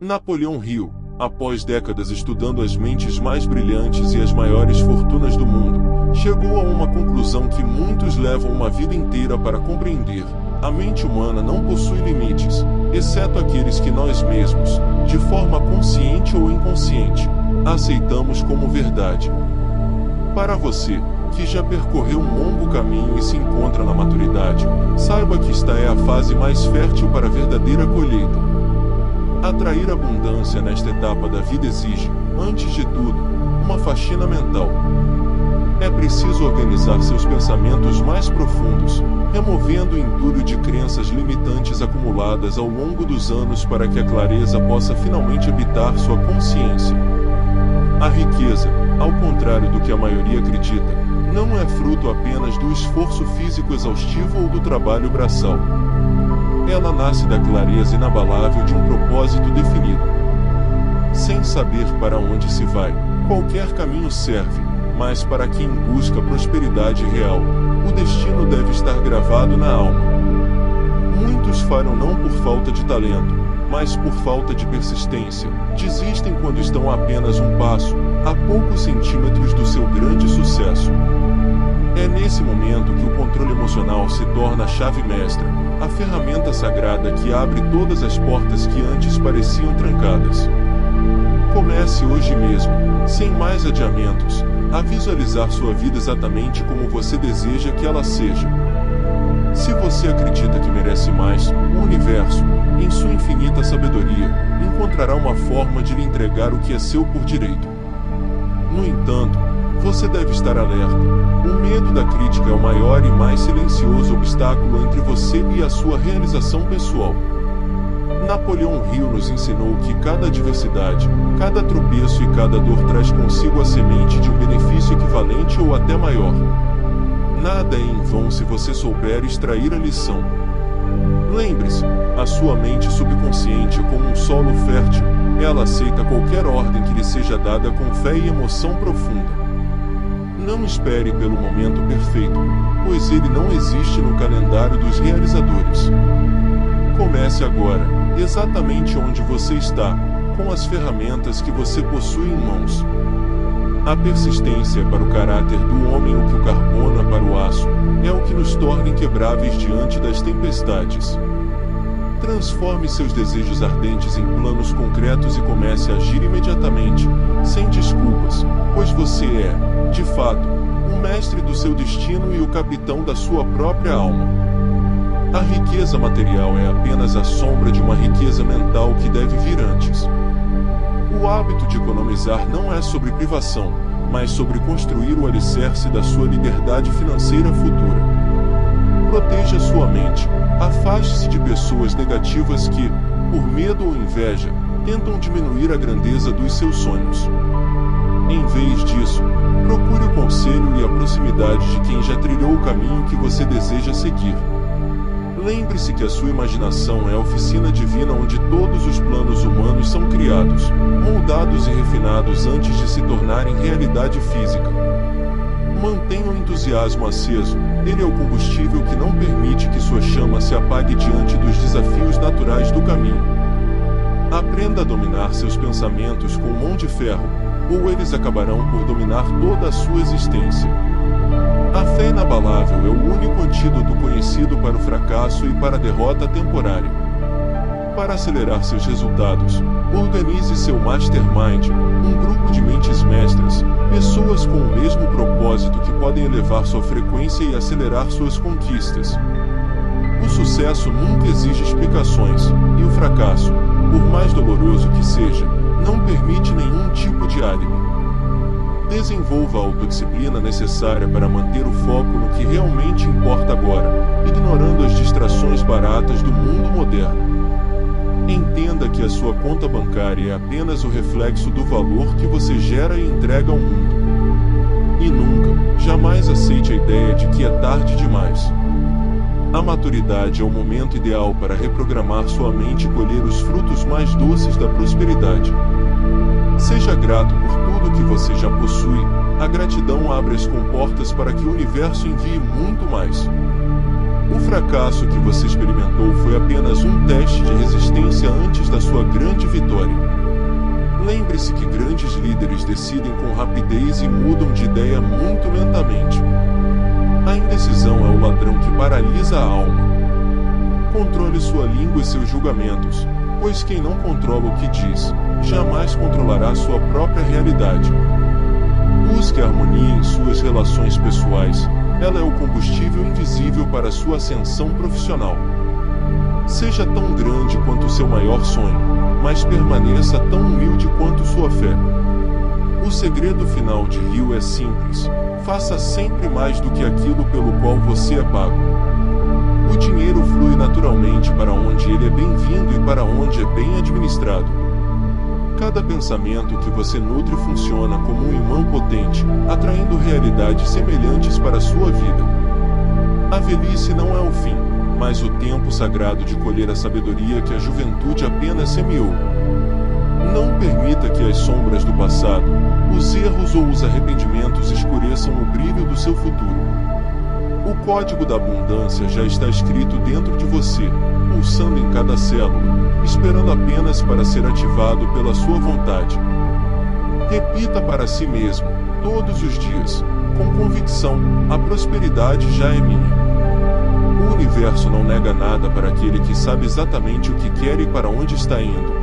Napoleão Hill, após décadas estudando as mentes mais brilhantes e as maiores fortunas do mundo, chegou a uma conclusão que muitos levam uma vida inteira para compreender. A mente humana não possui limites, exceto aqueles que nós mesmos, de forma consciente ou inconsciente, aceitamos como verdade. Para você, que já percorreu um longo caminho e se encontra na maturidade, saiba que esta é a fase mais fértil para a verdadeira colheita. Atrair abundância nesta etapa da vida exige, antes de tudo, uma faxina mental. É preciso organizar seus pensamentos mais profundos, removendo o entulho de crenças limitantes acumuladas ao longo dos anos para que a clareza possa finalmente habitar sua consciência. A riqueza, ao contrário do que a maioria acredita, não é fruto apenas do esforço físico exaustivo ou do trabalho braçal. Ela nasce da clareza inabalável de um propósito definido. Sem saber para onde se vai, qualquer caminho serve, mas para quem busca prosperidade real, o destino deve estar gravado na alma. Muitos falham não por falta de talento, mas por falta de persistência. Desistem quando estão a apenas um passo, a poucos centímetros do seu grande sucesso. É nesse momento que o controle emocional se torna a chave mestra, a ferramenta sagrada que abre todas as portas que antes pareciam trancadas. Comece hoje mesmo, sem mais adiamentos, a visualizar sua vida exatamente como você deseja que ela seja. Se você acredita que merece mais, o universo, em sua infinita sabedoria, encontrará uma forma de lhe entregar o que é seu por direito. No entanto, você deve estar alerta. O medo da crítica é o maior e mais silencioso obstáculo entre você e a sua realização pessoal. Napoleão Hill nos ensinou que cada adversidade, cada tropeço e cada dor traz consigo a semente de um benefício equivalente ou até maior. Nada é em vão se você souber extrair a lição. Lembre-se, a sua mente subconsciente é como um solo fértil, ela aceita qualquer ordem que lhe seja dada com fé e emoção profunda. Não espere pelo momento perfeito, pois ele não existe no calendário dos realizadores. Comece agora, exatamente onde você está, com as ferramentas que você possui em mãos. A persistência é para o caráter do homem o que o carbono é para o aço, é o que nos torna inquebráveis diante das tempestades. Transforme seus desejos ardentes em planos concretos e comece a agir imediatamente, sem desculpas, pois você é, de fato, o mestre do seu destino e o capitão da sua própria alma. A riqueza material é apenas a sombra de uma riqueza mental que deve vir antes. O hábito de economizar não é sobre privação, mas sobre construir o alicerce da sua liberdade financeira futura. Proteja sua mente, afaste-se de pessoas negativas que, por medo ou inveja, tentam diminuir a grandeza dos seus sonhos. Em vez disso, procure o conselho e a proximidade de quem já trilhou o caminho que você deseja seguir. Lembre-se que a sua imaginação é a oficina divina onde todos os planos humanos são criados, moldados e refinados antes de se tornarem realidade física. Mantenha o entusiasmo aceso, ele é o combustível que não permite que sua chama se apague diante dos desafios naturais do caminho. Aprenda a dominar seus pensamentos com mão de ferro, ou eles acabarão por dominar toda a sua existência. A fé inabalável é o único antídoto conhecido para o fracasso e para a derrota temporária. Para acelerar seus resultados, organize seu Mastermind, um grupo de mentes mestras, pessoas com o mesmo propósito que podem elevar sua frequência e acelerar suas conquistas. O sucesso nunca exige explicações, e o fracasso, por mais doloroso que seja, não permite nenhum tipo de álibi. Desenvolva a autodisciplina necessária para manter o foco no que realmente importa agora, ignorando as distrações baratas do mundo moderno. Entenda que a sua conta bancária é apenas o reflexo do valor que você gera e entrega ao mundo. E nunca, jamais aceite a ideia de que é tarde demais. A maturidade é o momento ideal para reprogramar sua mente e colher os frutos mais doces da prosperidade. Seja grato por tudo que você já possui, a gratidão abre as comportas para que o universo envie muito mais. O fracasso que você experimentou foi apenas um teste de resistência antes da sua grande vitória. Lembre-se que grandes líderes decidem com rapidez e mudam de ideia muito lentamente. A indecisão é o ladrão que paralisa a alma. Controle sua língua e seus julgamentos, pois quem não controla o que diz, jamais controlará sua própria realidade. Busque a harmonia em suas relações pessoais, ela é o combustível invisível para sua ascensão profissional. Seja tão grande quanto seu maior sonho, mas permaneça tão humilde quanto sua fé. O segredo final de Rio é simples: faça sempre mais do que aquilo pelo qual você é pago. O dinheiro flui naturalmente para onde ele é bem-vindo e para onde é bem administrado. Cada pensamento que você nutre funciona como um imã potente, atraindo realidades semelhantes para a sua vida. A velhice não é o fim, mas o tempo sagrado de colher a sabedoria que a juventude apenas semeou. Não permita que as sombras do passado, os erros ou os arrependimentos escureçam o brilho do seu futuro. O código da abundância já está escrito dentro de você, pulsando em cada célula, esperando apenas para ser ativado pela sua vontade. Repita para si mesmo, todos os dias, com convicção: a prosperidade já é minha. O universo não nega nada para aquele que sabe exatamente o que quer e para onde está indo.